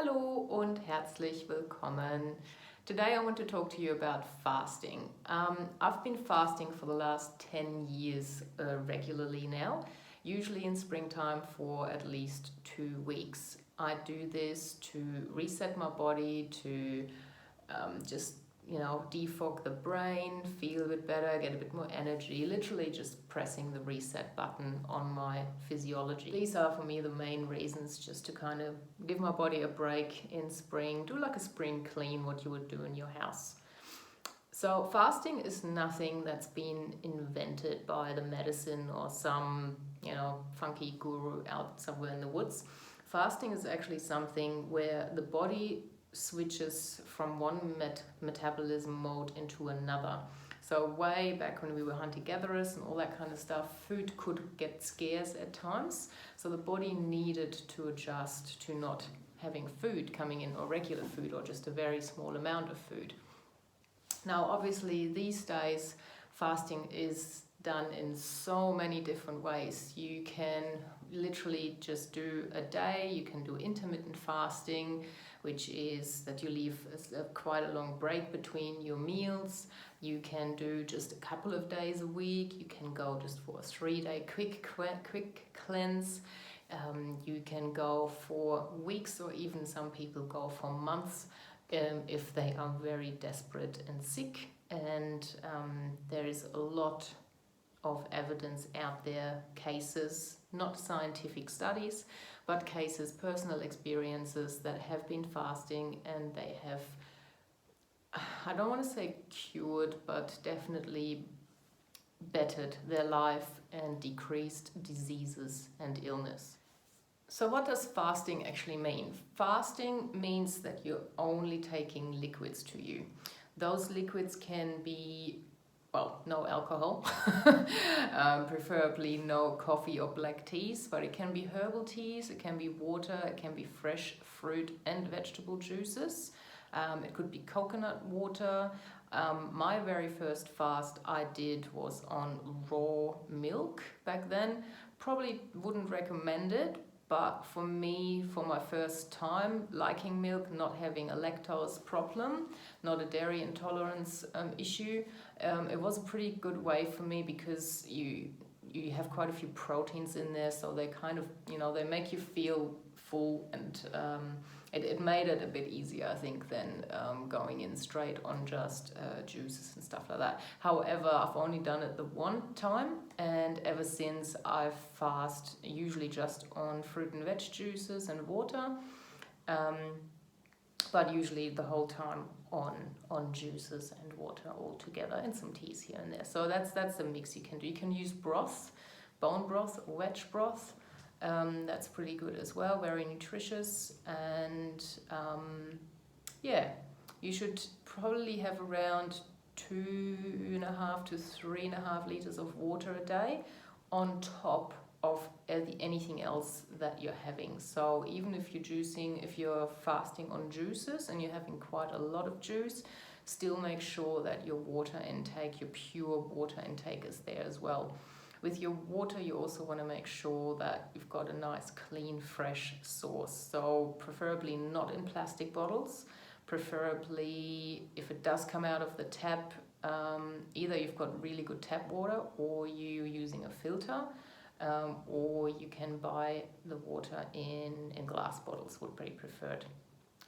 Hallo und herzlich willkommen. Today I want to talk to you about fasting. I've been fasting for the last 10 years regularly now, usually in springtime for at least 2 weeks. I do this to reset my body, to just defog the brain, feel a bit better, get a bit more energy, literally just pressing the reset button on my physiology. These are for me the main reasons, just to kind of give my body a break in spring, do like a spring clean, what you would do in your house. So fasting is nothing that's been invented by the medicine or some, funky guru out somewhere in the woods. Fasting is actually something where the body switches from one metabolism mode into another. So way back when we were hunter-gatherers and all that kind of stuff, food could get scarce at times. So the body needed to adjust to not having food coming in, or regular food, or just a very small amount of food. Now, obviously, these days, fasting is done in so many different ways. You can literally just do a day, you can do intermittent fasting, which is that you leave quite a long break between your meals. You can do just a couple of days a week. You can go just for a 3-day quick cleanse. You can go for weeks, or even some people go for months if they are very desperate and sick. And there is a lot of evidence out there, cases, not scientific studies, but cases, personal experiences that have been fasting and they have, I don't want to say cured, but definitely bettered their life and decreased diseases and illness. So what does fasting actually mean? Fasting means that you're only taking liquids to you. Those liquids can be, no alcohol, preferably no coffee or black teas, but it can be herbal teas, it can be water, it can be fresh fruit and vegetable juices. It could be coconut water. My very first fast I did was on raw milk back then. Probably wouldn't recommend it, but for me, for my first time liking milk, not having a lactose problem, not a dairy intolerance issue, it was a pretty good way for me, because you have quite a few proteins in there, so they kind of, they make you feel full, and it made it a bit easier, I think, than going in straight on just juices and stuff like that. However, I've only done it the one time, and ever since I fast usually just on fruit and veg juices and water, but usually the whole time on juices and water all together, and some teas here and there. So that's the mix you can do. You can use broth, bone broth or veg broth. That's pretty good as well, very nutritious. And you should probably have around 2.5 to 3.5 liters of water a day on top of anything else that you're having. So even if you're fasting on juices and you're having quite a lot of juice, still make sure that your water intake, your pure water intake, is there as well. With your water, you also want to make sure that you've got a nice, clean, fresh source. So preferably not in plastic bottles. Preferably, if it does come out of the tap, either you've got really good tap water, or you're using a filter, or you can buy the water in glass bottles, would be preferred,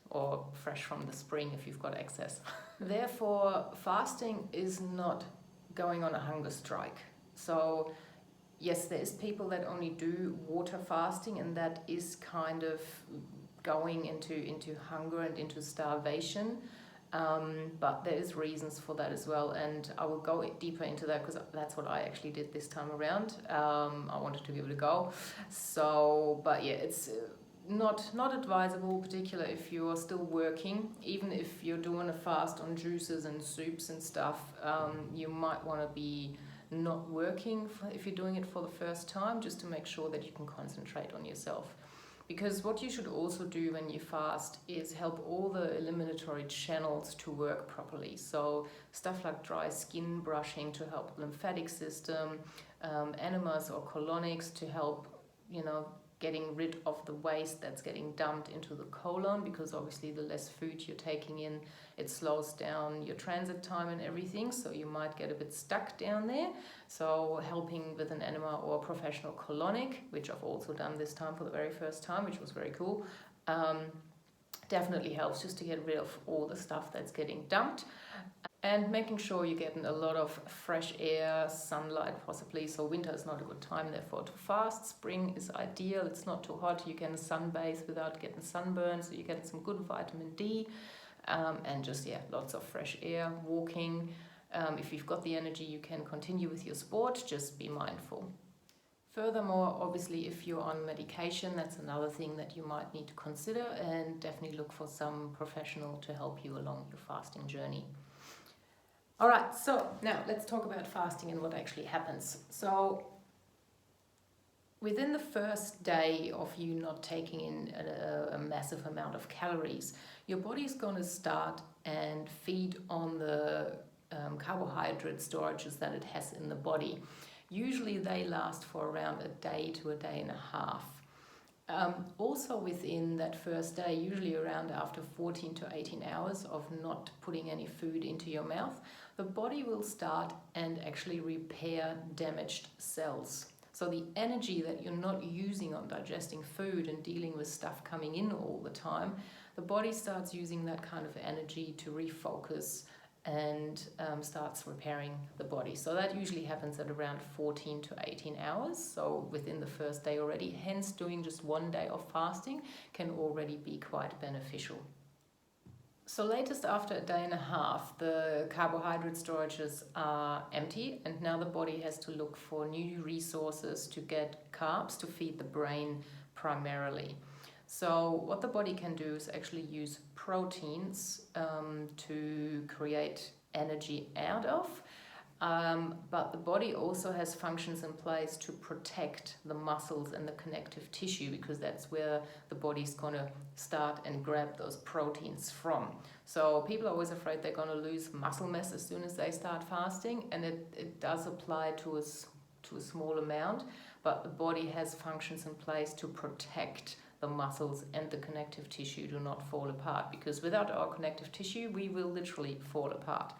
or fresh from the spring if you've got access. Therefore, fasting is not going on a hunger strike. So yes, there's people that only do water fasting, and that is kind of going into hunger and into starvation. But there is reasons for that as well, and I will go deeper into that, because that's what I actually did this time around. I wanted to give it a go. So, but yeah, it's not advisable, particularly if you're still working. Even if you're doing a fast on juices and soups and stuff, you might want to be not working if you're doing it for the first time, just to make sure that you can concentrate on yourself. Because what you should also do when you fast is help all the eliminatory channels to work properly. So stuff like dry skin brushing to help lymphatic system, enemas or colonics to help, getting rid of the waste that's getting dumped into the colon, because obviously the less food you're taking in, it slows down your transit time and everything, so you might get a bit stuck down there. So helping with an enema or a professional colonic, which I've also done this time for the very first time, which was very cool, definitely helps just to get rid of all the stuff that's getting dumped. And making sure you're getting a lot of fresh air, sunlight possibly. So winter is not a good time therefore to fast. Spring is ideal. It's not too hot. You can sunbathe without getting sunburn. So you get some good vitamin D. And just, lots of fresh air, walking. If you've got the energy, you can continue with your sport. Just be mindful. Furthermore, obviously, if you're on medication, that's another thing that you might need to consider, and definitely look for some professional to help you along your fasting journey. All right, so now let's talk about fasting and what actually happens. So within the first day of you not taking in a massive amount of calories, your body's going to start and feed on the carbohydrate storages that it has in the body. Usually they last for around a day to a day and a half. Also within that first day, usually around after 14 to 18 hours of not putting any food into your mouth, the body will start and actually repair damaged cells. So the energy that you're not using on digesting food and dealing with stuff coming in all the time, the body starts using that kind of energy to refocus and starts repairing the body. So that usually happens at around 14 to 18 hours, so within the first day already. Hence, doing just one day of fasting can already be quite beneficial. So latest after a day and a half, the carbohydrate storages are empty, and now the body has to look for new resources to get carbs to feed the brain primarily. So what the body can do is actually use proteins to create energy out of, but the body also has functions in place to protect the muscles and the connective tissue, because that's where the body's going to start and grab those proteins from. So people are always afraid they're going to lose muscle mass as soon as they start fasting, and it does apply to a small amount, but the body has functions in place to protect the muscles and the connective tissue do not fall apart, because without our connective tissue we will literally fall apart.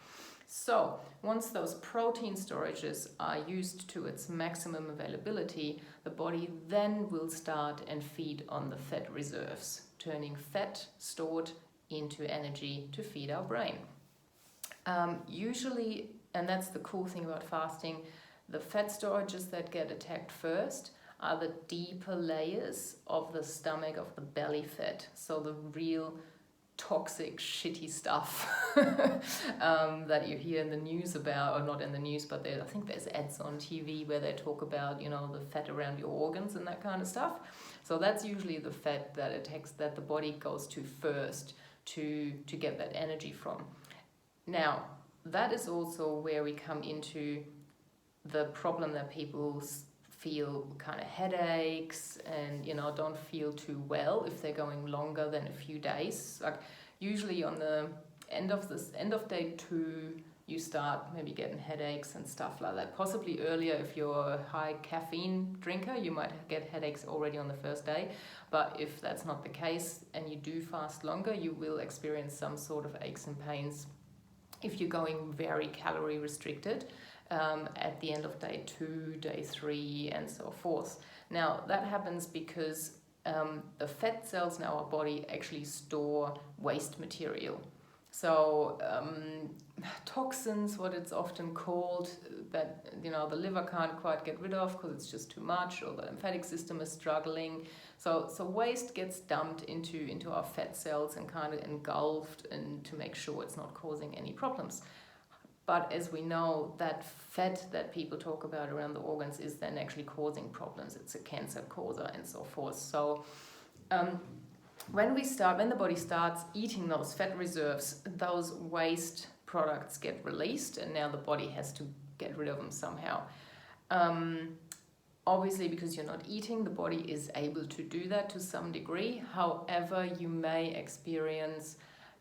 So once those protein storages are used to its maximum availability, the body then will start and feed on the fat reserves, turning fat stored into energy to feed our brain. Usually, and that's the cool thing about fasting, the fat storages that get attacked first are the deeper layers of the stomach, of the belly fat. So the real toxic, shitty stuff that you hear in the news about, or not in the news, but I think there's ads on TV where they talk about, the fat around your organs and that kind of stuff. So that's usually the fat that attacks, that the body goes to first to get that energy from. Now, that is also where we come into the problem that people feel kind of headaches and don't feel too well if they're going longer than a few days. Like usually on the end of day 2 you start maybe getting headaches and stuff like that. Possibly earlier, if you're a high caffeine drinker, you might get headaches already on the first day. But if that's not the case and you do fast longer, you will experience some sort of aches and pains if you're going very calorie restricted. At the end of day 2, day 3, and so forth. Now, that happens because the fat cells in our body actually store waste material. So toxins, what it's often called, that the liver can't quite get rid of because it's just too much, or the lymphatic system is struggling. So waste gets dumped into our fat cells and kind of engulfed, and to make sure it's not causing any problems. But as we know, that fat that people talk about around the organs is then actually causing problems. It's a cancer causer and so forth. So when the body starts eating those fat reserves, those waste products get released, and now the body has to get rid of them somehow. Obviously, because you're not eating, the body is able to do that to some degree. However, you may experience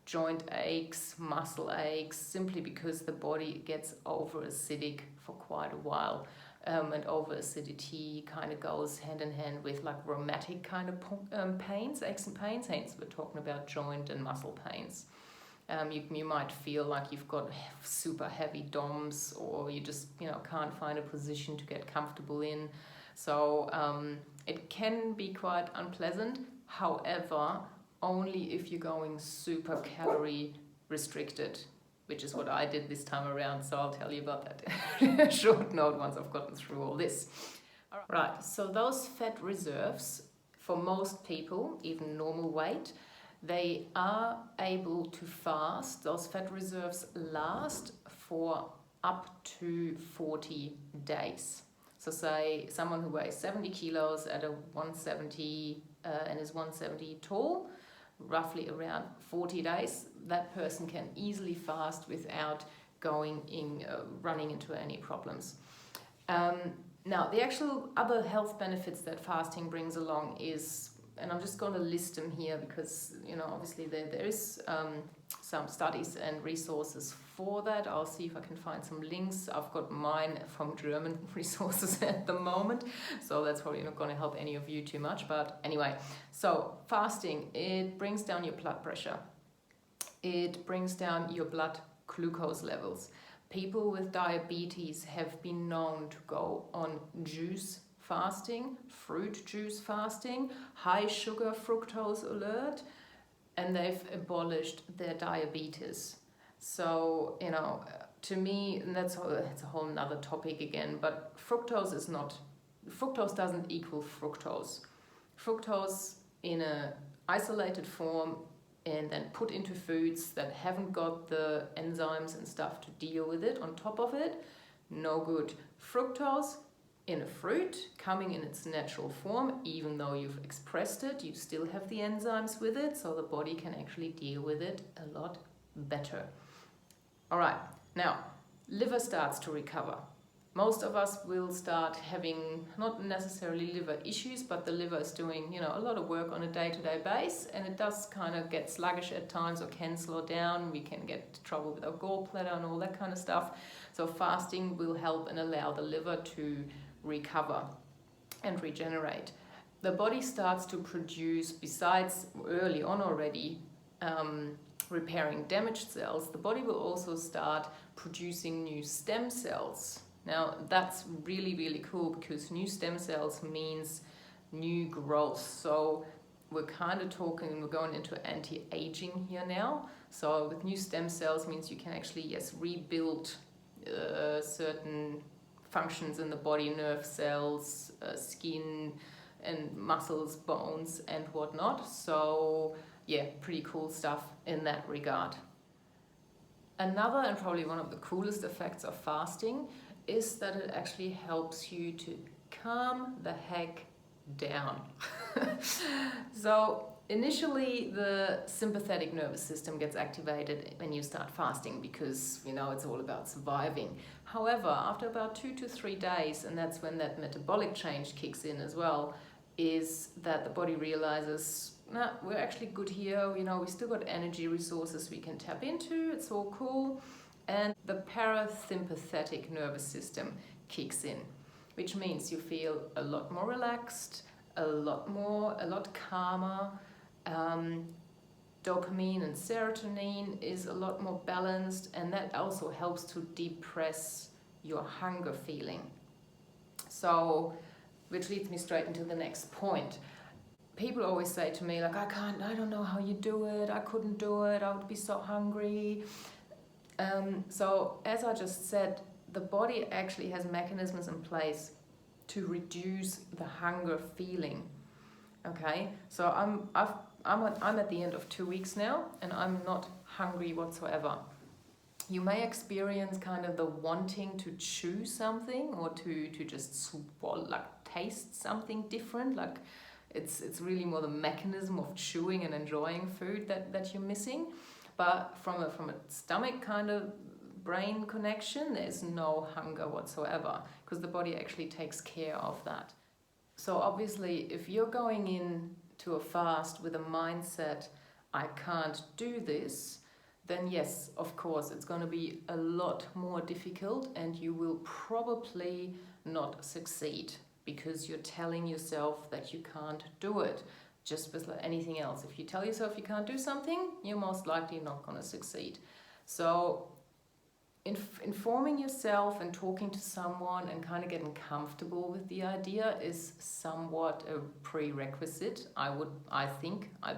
joint aches, muscle aches, simply because the body gets over acidic for quite a while. and over acidity kind of goes hand in hand with like rheumatic kind of pains, aches and pains. Hence, we're talking about joint and muscle pains. You might feel like you've got super heavy DOMs, or you just can't find a position to get comfortable in. So it can be quite unpleasant. However, only if you're going super calorie restricted, which is what I did this time around. So I'll tell you about that in a short note once I've gotten through all this. Right, so those fat reserves, for most people, even normal weight, they are able to fast. Those fat reserves last for up to 40 days. So say someone who weighs 70 kilos at a 170 and is 170 tall, roughly around 40 days, that person can easily fast without running into any problems. Now, the actual other health benefits that fasting brings along is, and I'm just going to list them here because, obviously there is some studies and resources for that. I'll see if I can find some links. I've got mine from German resources at the moment, so that's probably not going to help any of you too much. But anyway, so fasting, it brings down your blood pressure. It brings down your blood glucose levels. People with diabetes have been known to go on juice fasting, fruit juice fasting, high sugar fructose alert, and they've abolished their diabetes. So, to me, and that's a whole nother topic again, but fructose doesn't equal fructose. Fructose in a isolated form and then put into foods that haven't got the enzymes and stuff to deal with it on top of it, no good. Fructose in a fruit, coming in its natural form, even though you've expressed it, you still have the enzymes with it, so the body can actually deal with it a lot better. All right, now, liver starts to recover. Most of us will start having not necessarily liver issues, but the liver is doing, a lot of work on a day-to-day basis, and it does kind of get sluggish at times or can slow down. We can get trouble with our gallbladder and all that kind of stuff. So fasting will help and allow the liver to recover and regenerate. The body starts to produce, besides early on already, repairing damaged cells, the body will also start producing new stem cells. Now, that's really, really cool because new stem cells means new growth. So we're kind of we're going into anti-aging here now. So with new stem cells means you can actually, rebuild certain functions in the body, nerve cells, skin and muscles, bones and whatnot. So pretty cool stuff in that regard. Another and probably one of the coolest effects of fasting is that it actually helps you to calm the heck down. So initially the sympathetic nervous system gets activated when you start fasting because it's all about surviving. However, after about 2 to 3 days, and that's when that metabolic change kicks in as well, is that the body realizes, we're actually good here, we still got energy resources we can tap into, it's all cool. And the parasympathetic nervous system kicks in, which means you feel a lot more relaxed, a lot calmer. Dopamine and serotonin is a lot more balanced, and that also helps to depress your hunger feeling. So, which leads me straight into the next point. People always say to me, like, I don't know how you do it, I couldn't do it, I would be so hungry. So as I just said, the body actually has mechanisms in place to reduce the hunger feeling. Okay, so I'm at the end of 2 weeks now, and I'm not hungry whatsoever. You may experience kind of the wanting to chew something or to just swallow, like taste something different. Like it's really more the mechanism of chewing and enjoying food that you're missing. But from a stomach kind of brain connection, there's no hunger whatsoever because the body actually takes care of that. So obviously, if you're going in to a fast with a mindset, I can't do this, then yes, of course, it's going to be a lot more difficult and you will probably not succeed, because you're telling yourself that you can't do it. Just with anything else, if you tell yourself you can't do something, you're most likely not going to succeed. So informing yourself and talking to someone and kind of getting comfortable with the idea is somewhat a prerequisite, I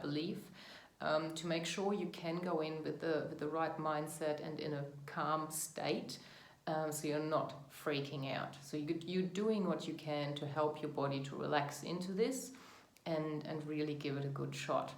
believe, to make sure you can go in with the right mindset and in a calm state, so you're not freaking out. So you're doing what you can to help your body to relax into this and really give it a good shot.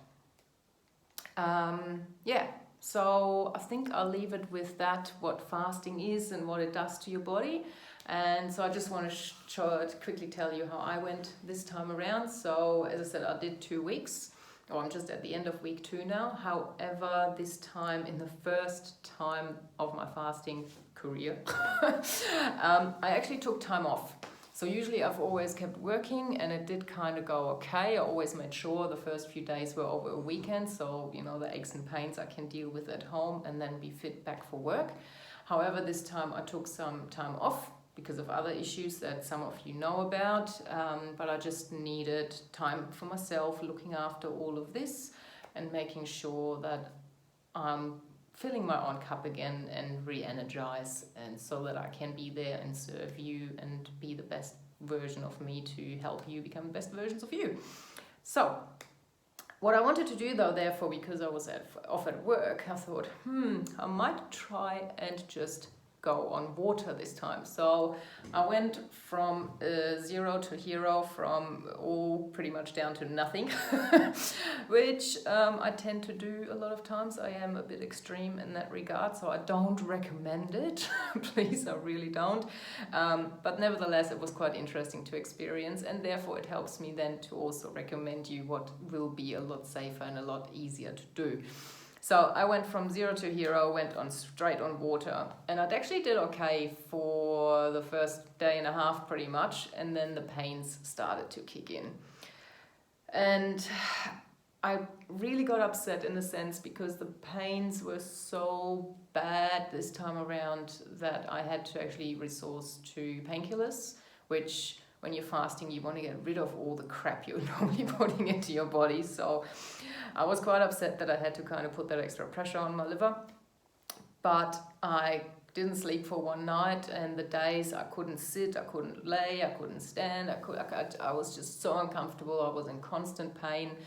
So I think I'll leave it with that, what fasting is and what it does to your body. And so I just want to quickly tell you how I went this time around. So as I said, I did 2 weeks. I'm just at the end of week 2 now. However, this time, in the first time of my fasting career, I actually took time off. So usually I've always kept working, and it did kind of go okay. I always made sure the first few days were over a weekend, so the aches and pains I can deal with at home and then be fit back for work. However, this time I took some time off because of other issues that some of you know about, but I just needed time for myself, looking after all of this and making sure that I'm filling my own cup again and re-energize, and so that I can be there and serve you and be the best version of me to help you become the best versions of you. So what I wanted to do though, therefore, because I was off at work, I thought, I might try and just go on water this time. So I went from 0 to hero, from all pretty much down to nothing, which I tend to do a lot of times. I am a bit extreme in that regard, so I don't recommend it. Please, I really don't. But nevertheless, it was quite interesting to experience, and therefore it helps me then to also recommend you what will be a lot safer and a lot easier to do. So I went from 0 to hero, went on straight on water, and I actually did okay for the first day and a half pretty much, and then the pains started to kick in. And I really got upset in a sense, because the pains were so bad this time around that I had to actually resource to painkillers, which when you're fasting, you want to get rid of all the crap you're normally putting into your body. So I was quite upset that I had to kind of put that extra pressure on my liver. But I didn't sleep for one night, and the days I couldn't sit, I couldn't lay, I couldn't stand, I was just so uncomfortable. I was in constant pain.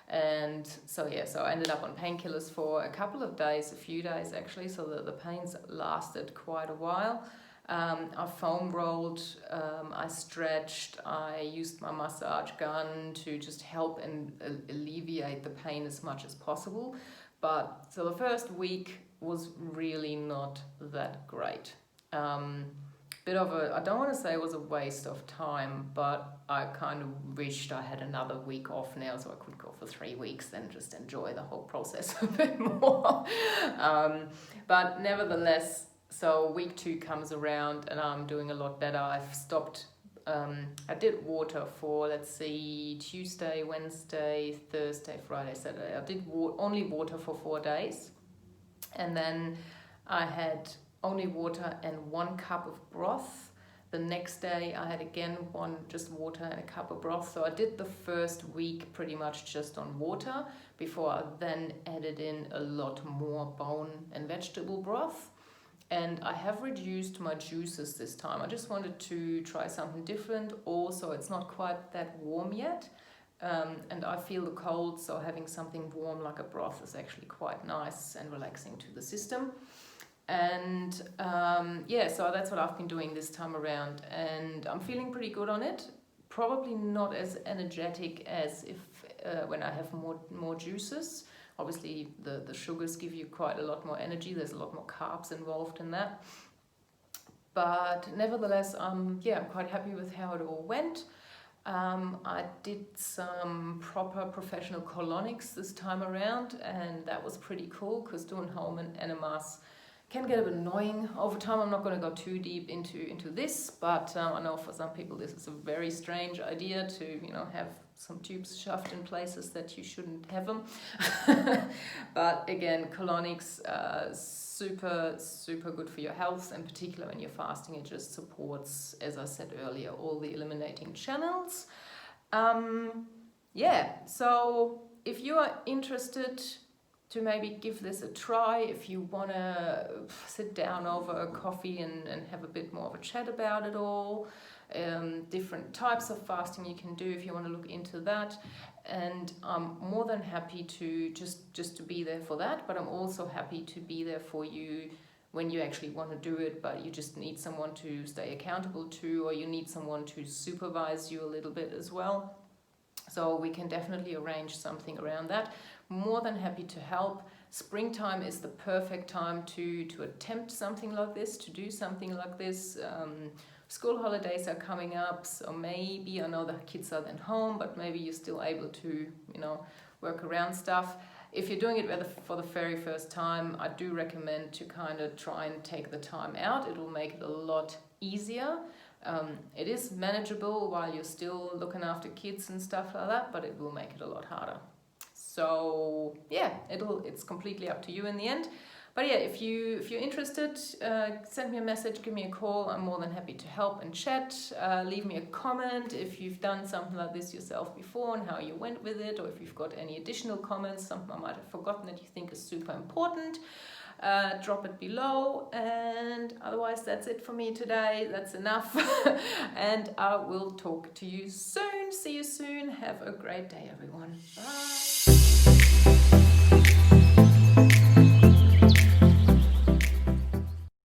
And so I ended up on painkillers for a few days actually, so that the pains lasted quite a while. I foam rolled, I stretched, I used my massage gun to just help and alleviate the pain as much as possible. But so the first week was really not that great. Bit of I don't want to say it was a waste of time, but I kind of wished I had another week off now, so I could go for 3 weeks and just enjoy the whole process a bit more. But nevertheless, so week 2 comes around and I'm doing a lot better. I've stopped, I did water for, Tuesday, Wednesday, Thursday, Friday, Saturday. I did only water for 4 days. And then I had only water and 1 cup of broth. The next day I had again just water and a cup of broth. So I did the first week pretty much just on water, before I then added in a lot more bone and vegetable broth. And I have reduced my juices this time. I just wanted to try something different. Also, it's not quite that warm yet. And I feel the cold, so having something warm like a broth is actually quite nice and relaxing to the system. And so that's what I've been doing this time around. And I'm feeling pretty good on it. Probably not as energetic as if when I have more juices. Obviously, the sugars give you quite a lot more energy. There's a lot more carbs involved in that. But nevertheless, I'm quite happy with how it all went. I did some proper professional colonics this time around, and that was pretty cool, because doing home enemas can get a bit annoying over time. I'm not going to go too deep into this, but I know for some people this is a very strange idea to have some tubes shoved in places that you shouldn't have them. But again, colonics, super, super good for your health, in particular when you're fasting. It just supports, as I said earlier, all the eliminating channels. So if you are interested to maybe give this a try, if you want to sit down over a coffee and have a bit more of a chat about it all, different types of fasting you can do if you want to look into that. And I'm more than happy to just to be there for that, but I'm also happy to be there for you when you actually want to do it, but you just need someone to stay accountable to, or you need someone to supervise you a little bit as well. So we can definitely arrange something around that. More than happy to help. Springtime is the perfect time to attempt something like this, to do something like this. School holidays are coming up, so maybe, I know the kids are then home, but maybe you're still able to, work around stuff. If you're doing it for the very first time, I do recommend to kind of try and take the time out. It will make it a lot easier. It is manageable while you're still looking after kids and stuff like that, but it will make it a lot harder. So yeah, it's completely up to you in the end. But yeah, if you're interested, send me a message, give me a call. I'm more than happy to help and chat. Leave me a comment if you've done something like this yourself before and how you went with it, or if you've got any additional comments, something I might have forgotten that you think is super important. Drop it below, and otherwise that's it for me today. That's enough. And I will talk to you soon. See you soon. Have a great day, everyone. Bye.